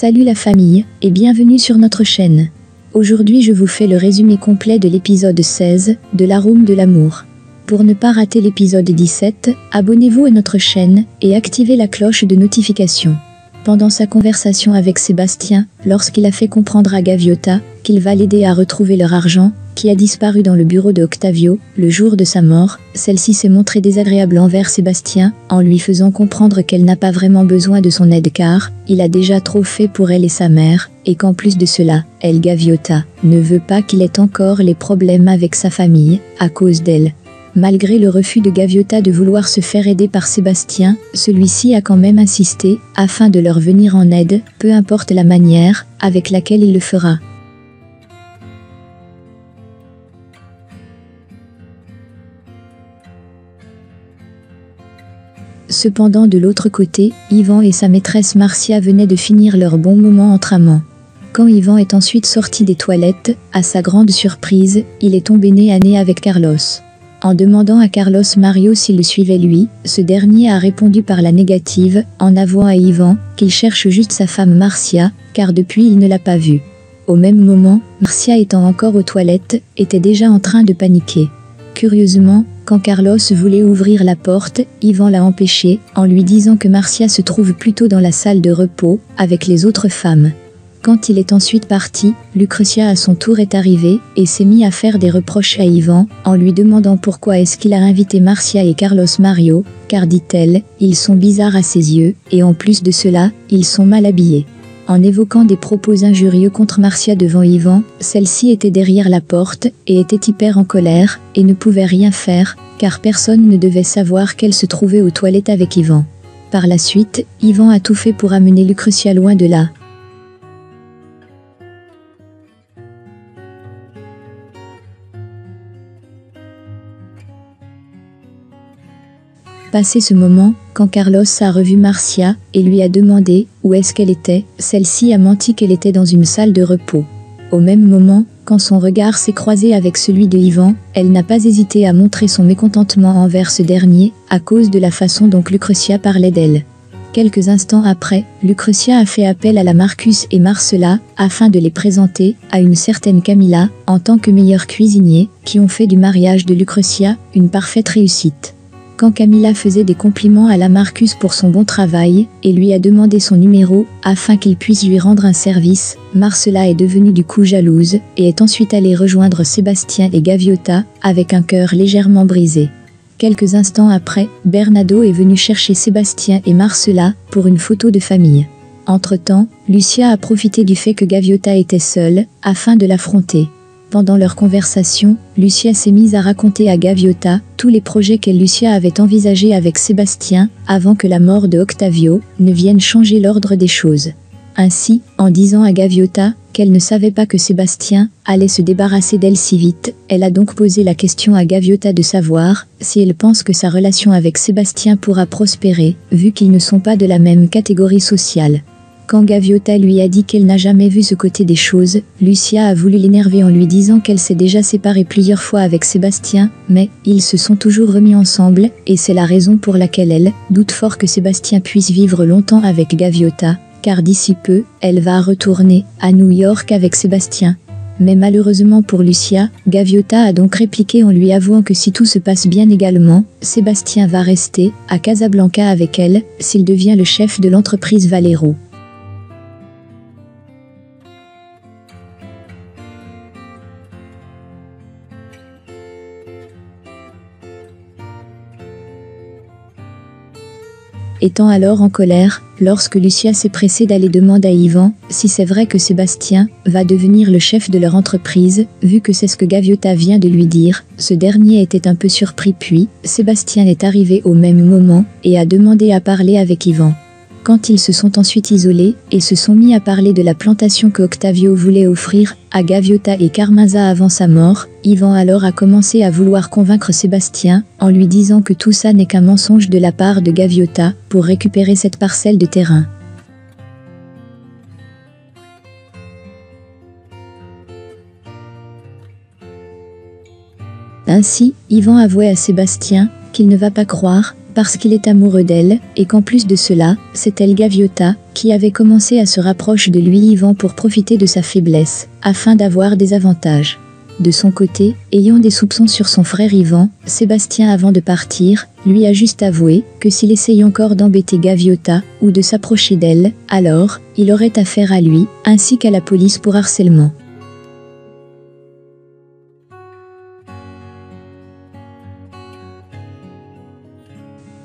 Salut la famille, et bienvenue sur notre chaîne. Aujourd'hui je vous fais le résumé complet de l'épisode 16, de l'arôme de l'amour. Pour ne pas rater l'épisode 17, abonnez-vous à notre chaîne, et activez la cloche de notification. Pendant sa conversation avec Sébastien, lorsqu'il a fait comprendre à Gaviota qu'il va l'aider à retrouver leur argent, qui a disparu dans le bureau de Octavio, le jour de sa mort, celle-ci s'est montrée désagréable envers Sébastien, en lui faisant comprendre qu'elle n'a pas vraiment besoin de son aide car il a déjà trop fait pour elle et sa mère, et qu'en plus de cela, elle Gaviota ne veut pas qu'il ait encore les problèmes avec sa famille, à cause d'elle. Malgré le refus de Gaviota de vouloir se faire aider par Sébastien, celui-ci a quand même insisté, afin de leur venir en aide, peu importe la manière avec laquelle il le fera. Cependant de l'autre côté, Ivan et sa maîtresse Marcia venaient de finir leur bon moment entre amants. Quand Ivan est ensuite sorti des toilettes, à sa grande surprise, il est tombé nez à nez avec Carlos. En demandant à Carlos Mario s'il le suivait lui, ce dernier a répondu par la négative, en avouant à Ivan qu'il cherche juste sa femme Marcia, car depuis il ne l'a pas vue. Au même moment, Marcia étant encore aux toilettes, était déjà en train de paniquer. Curieusement, quand Carlos voulait ouvrir la porte, Ivan l'a empêché, en lui disant que Marcia se trouve plutôt dans la salle de repos, avec les autres femmes. Quand il est ensuite parti, Lucrecia à son tour est arrivée, et s'est mis à faire des reproches à Ivan, en lui demandant pourquoi est-ce qu'il a invité Marcia et Carlos Mario, car dit-elle, ils sont bizarres à ses yeux, et en plus de cela, ils sont mal habillés. En évoquant des propos injurieux contre Marcia devant Ivan, celle-ci était derrière la porte, et était hyper en colère, et ne pouvait rien faire, car personne ne devait savoir qu'elle se trouvait aux toilettes avec Ivan. Par la suite, Ivan a tout fait pour amener Lucrecia loin de là. Passé ce moment, quand Carlos a revu Marcia et lui a demandé où est-ce qu'elle était, celle-ci a menti qu'elle était dans une salle de repos. Au même moment, quand son regard s'est croisé avec celui de Ivan, elle n'a pas hésité à montrer son mécontentement envers ce dernier, à cause de la façon dont Lucrecia parlait d'elle. Quelques instants après, Lucrecia a fait appel à la Marcus et Marcela, afin de les présenter à une certaine Camilla, en tant que meilleurs cuisiniers, qui ont fait du mariage de Lucrecia une parfaite réussite. Quand Camilla faisait des compliments à la Marcus pour son bon travail, et lui a demandé son numéro, afin qu'il puisse lui rendre un service, Marcela est devenue du coup jalouse, et est ensuite allée rejoindre Sébastien et Gaviota, avec un cœur légèrement brisé. Quelques instants après, Bernardo est venu chercher Sébastien et Marcela, pour une photo de famille. Entre-temps, Lucia a profité du fait que Gaviota était seule, afin de l'affronter. Pendant leur conversation, Lucia s'est mise à raconter à Gaviota tous les projets qu'elle Lucia avait envisagés avec Sébastien, avant que la mort de Octavio ne vienne changer l'ordre des choses. Ainsi, en disant à Gaviota qu'elle ne savait pas que Sébastien allait se débarrasser d'elle si vite, elle a donc posé la question à Gaviota de savoir si elle pense que sa relation avec Sébastien pourra prospérer, vu qu'ils ne sont pas de la même catégorie sociale. Quand Gaviota lui a dit qu'elle n'a jamais vu ce côté des choses, Lucia a voulu l'énerver en lui disant qu'elle s'est déjà séparée plusieurs fois avec Sébastien, mais ils se sont toujours remis ensemble, et c'est la raison pour laquelle elle doute fort que Sébastien puisse vivre longtemps avec Gaviota, car d'ici peu, elle va retourner à New York avec Sébastien. Mais malheureusement pour Lucia, Gaviota a donc répliqué en lui avouant que si tout se passe bien également, Sébastien va rester à Casablanca avec elle, s'il devient le chef de l'entreprise Valero. Étant alors en colère, lorsque Lucia s'est pressée d'aller demander à Ivan si c'est vrai que Sébastien va devenir le chef de leur entreprise, vu que c'est ce que Gaviota vient de lui dire, ce dernier était un peu surpris puis, Sébastien est arrivé au même moment et a demandé à parler avec Ivan. Quand ils se sont ensuite isolés et se sont mis à parler de la plantation que Octavio voulait offrir à Gaviota et Carmenza avant sa mort, Ivan alors a commencé à vouloir convaincre Sébastien en lui disant que tout ça n'est qu'un mensonge de la part de Gaviota pour récupérer cette parcelle de terrain. Ainsi, Ivan avouait à Sébastien qu'il ne va pas croire parce qu'il est amoureux d'elle, et qu'en plus de cela, c'est elle Gaviota, qui avait commencé à se rapprocher de lui Yvan pour profiter de sa faiblesse, afin d'avoir des avantages. De son côté, ayant des soupçons sur son frère Yvan, Sébastien avant de partir, lui a juste avoué que s'il essaye encore d'embêter Gaviota, ou de s'approcher d'elle, alors, il aurait affaire à lui, ainsi qu'à la police pour harcèlement.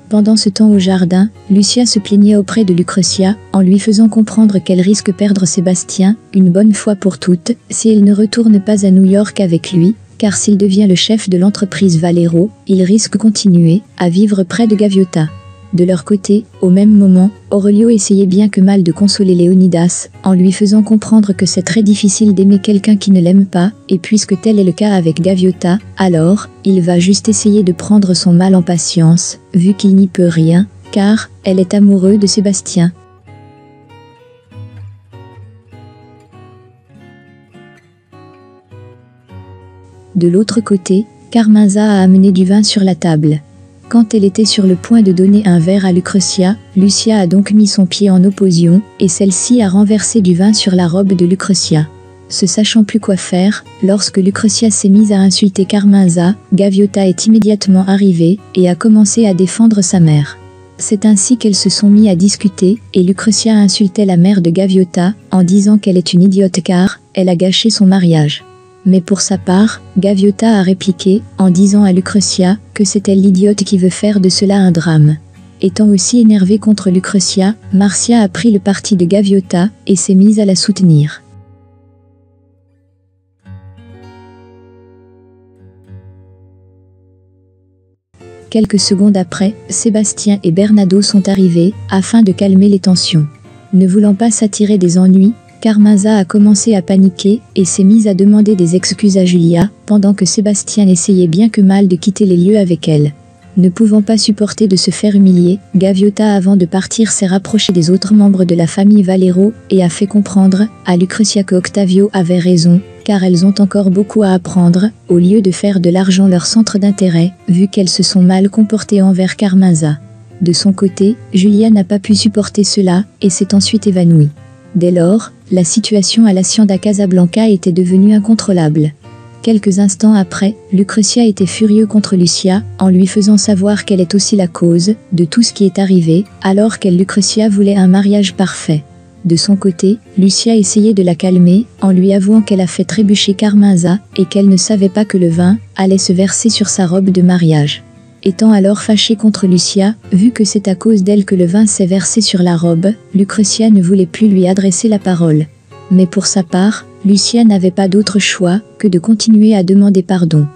Pendant ce temps au jardin, Lucia se plaignait auprès de Lucrezia, en lui faisant comprendre qu'elle risque perdre Sébastien, une bonne fois pour toutes, si elle ne retourne pas à New York avec lui, car s'il devient le chef de l'entreprise Valero, il risque continuer à vivre près de Gaviota. De leur côté, au même moment, Aurelio essayait bien que mal de consoler Léonidas, en lui faisant comprendre que c'est très difficile d'aimer quelqu'un qui ne l'aime pas, et puisque tel est le cas avec Gaviota, alors, il va juste essayer de prendre son mal en patience, vu qu'il n'y peut rien, car, elle est amoureuse de Sébastien. De l'autre côté, Carmenza a amené du vin sur la table. Quand elle était sur le point de donner un verre à Lucrezia, Lucia a donc mis son pied en opposition, et celle-ci a renversé du vin sur la robe de Lucrezia. Se sachant plus quoi faire, lorsque Lucrezia s'est mise à insulter Carmenza, Gaviota est immédiatement arrivée, et a commencé à défendre sa mère. C'est ainsi qu'elles se sont mis à discuter, et Lucrezia insultait la mère de Gaviota, en disant qu'elle est une idiote car, elle a gâché son mariage. Mais pour sa part, Gaviota a répliqué, en disant à Lucrezia, que c'est elle l'idiote qui veut faire de cela un drame. Étant aussi énervée contre Lucrezia, Marcia a pris le parti de Gaviota, et s'est mise à la soutenir. Quelques secondes après, Sébastien et Bernardo sont arrivés, afin de calmer les tensions. Ne voulant pas s'attirer des ennuis, Carmenza a commencé à paniquer et s'est mise à demander des excuses à Julia, pendant que Sébastien essayait bien que mal de quitter les lieux avec elle. Ne pouvant pas supporter de se faire humilier, Gaviota avant de partir s'est rapproché des autres membres de la famille Valero et a fait comprendre à Lucrezia que Octavio avait raison, car elles ont encore beaucoup à apprendre, au lieu de faire de l'argent leur centre d'intérêt, vu qu'elles se sont mal comportées envers Carmenza. De son côté, Julia n'a pas pu supporter cela et s'est ensuite évanouie. Dès lors, la situation à l'Hacienda Casablanca était devenue incontrôlable. Quelques instants après, Lucrezia était furieux contre Lucia, en lui faisant savoir qu'elle est aussi la cause de tout ce qui est arrivé, alors qu'elle Lucrezia voulait un mariage parfait. De son côté, Lucia essayait de la calmer, en lui avouant qu'elle a fait trébucher Carmenza, et qu'elle ne savait pas que le vin allait se verser sur sa robe de mariage. Étant alors fâchée contre Lucia, vu que c'est à cause d'elle que le vin s'est versé sur la robe, Lucrezia ne voulait plus lui adresser la parole. Mais pour sa part, Lucia n'avait pas d'autre choix que de continuer à demander pardon.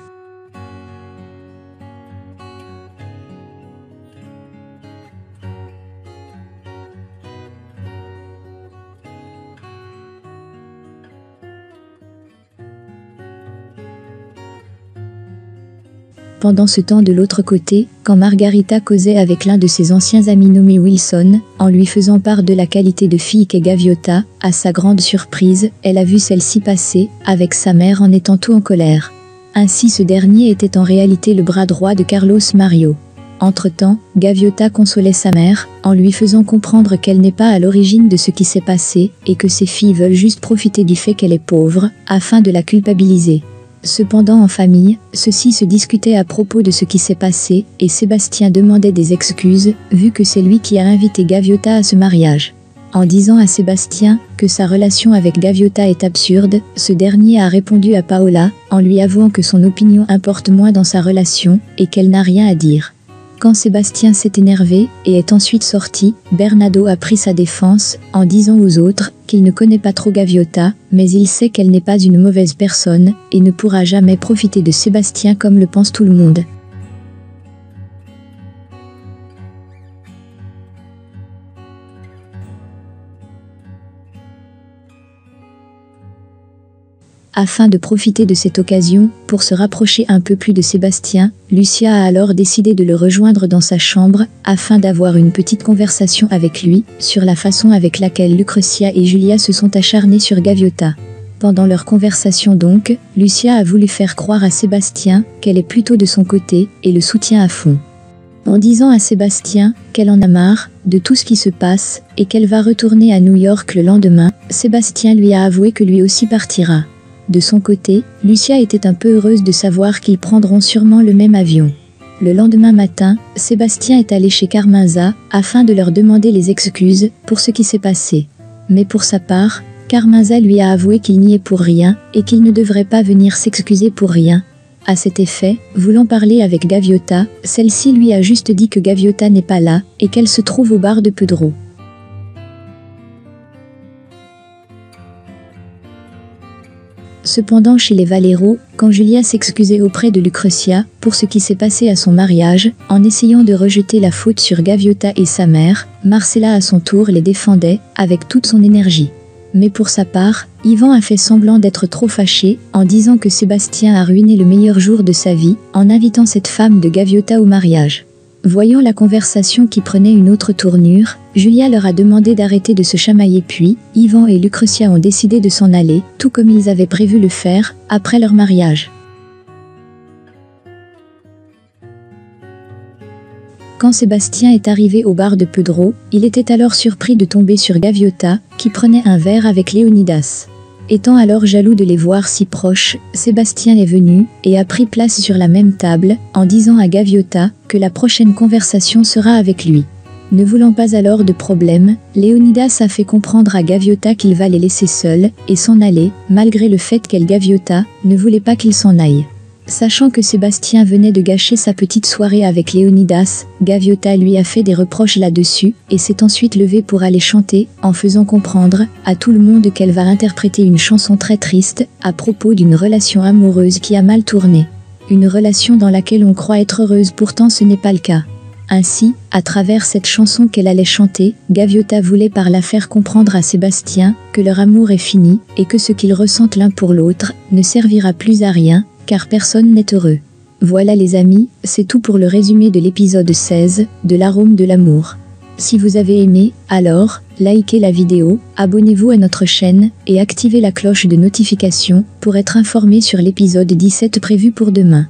Pendant ce temps de l'autre côté, quand Margarita causait avec l'un de ses anciens amis nommé Wilson, en lui faisant part de la qualité de fille qu'est Gaviota, à sa grande surprise, elle a vu celle-ci passer, avec sa mère en étant tout en colère. Ainsi ce dernier était en réalité le bras droit de Carlos Mario. Entre-temps, Gaviota consolait sa mère, en lui faisant comprendre qu'elle n'est pas à l'origine de ce qui s'est passé, et que ses filles veulent juste profiter du fait qu'elle est pauvre, afin de la culpabiliser. Cependant en famille, ceux-ci se discutaient à propos de ce qui s'est passé, et Sébastien demandait des excuses, vu que c'est lui qui a invité Gaviota à ce mariage. En disant à Sébastien que sa relation avec Gaviota est absurde, ce dernier a répondu à Paola, en lui avouant que son opinion importe moins dans sa relation, et qu'elle n'a rien à dire. Quand Sébastien s'est énervé et est ensuite sorti, Bernardo a pris sa défense, en disant aux autres qu'il ne connaît pas trop Gaviota, mais il sait qu'elle n'est pas une mauvaise personne, et ne pourra jamais profiter de Sébastien comme le pense tout le monde. Afin de profiter de cette occasion, pour se rapprocher un peu plus de Sébastien, Lucia a alors décidé de le rejoindre dans sa chambre, afin d'avoir une petite conversation avec lui, sur la façon avec laquelle Lucrezia et Julia se sont acharnées sur Gaviota. Pendant leur conversation donc, Lucia a voulu faire croire à Sébastien qu'elle est plutôt de son côté, et le soutient à fond. En disant à Sébastien qu'elle en a marre de tout ce qui se passe et qu'elle va retourner à New York le lendemain, Sébastien lui a avoué que lui aussi partira. De son côté, Lucia était un peu heureuse de savoir qu'ils prendront sûrement le même avion. Le lendemain matin, Sébastien est allé chez Carmenza afin de leur demander les excuses pour ce qui s'est passé. Mais pour sa part, Carmenza lui a avoué qu'il n'y est pour rien et qu'il ne devrait pas venir s'excuser pour rien. À cet effet, voulant parler avec Gaviota, celle-ci lui a juste dit que Gaviota n'est pas là et qu'elle se trouve au bar de Pedro. Cependant, chez les Valero, quand Julia s'excusait auprès de Lucrecia pour ce qui s'est passé à son mariage, en essayant de rejeter la faute sur Gaviota et sa mère, Marcella à son tour les défendait avec toute son énergie. Mais pour sa part, Yvan a fait semblant d'être trop fâché en disant que Sébastien a ruiné le meilleur jour de sa vie en invitant cette femme de Gaviota au mariage. Voyant la conversation qui prenait une autre tournure, Julia leur a demandé d'arrêter de se chamailler puis, Yvan et Lucrecia ont décidé de s'en aller, tout comme ils avaient prévu le faire, après leur mariage. Quand Sébastien est arrivé au bar de Pedro, il était alors surpris de tomber sur Gaviota, qui prenait un verre avec Léonidas. Étant alors jaloux de les voir si proches, Sébastien est venu et a pris place sur la même table, en disant à Gaviota que la prochaine conversation sera avec lui. Ne voulant pas alors de problème, Léonidas a fait comprendre à Gaviota qu'il va les laisser seuls et s'en aller, malgré le fait qu'elle Gaviota ne voulait pas qu'il s'en aille. Sachant que Sébastien venait de gâcher sa petite soirée avec Léonidas, Gaviota lui a fait des reproches là-dessus et s'est ensuite levée pour aller chanter, en faisant comprendre à tout le monde qu'elle va interpréter une chanson très triste à propos d'une relation amoureuse qui a mal tourné. Une relation dans laquelle on croit être heureuse, pourtant ce n'est pas le cas. Ainsi, à travers cette chanson qu'elle allait chanter, Gaviota voulait par là faire comprendre à Sébastien que leur amour est fini et que ce qu'ils ressentent l'un pour l'autre ne servira plus à rien, car personne n'est heureux. Voilà les amis, c'est tout pour le résumé de l'épisode 16, de l'arôme de l'amour. Si vous avez aimé, alors, likez la vidéo, abonnez-vous à notre chaîne, et activez la cloche de notification pour être informé sur l'épisode 17 prévu pour demain.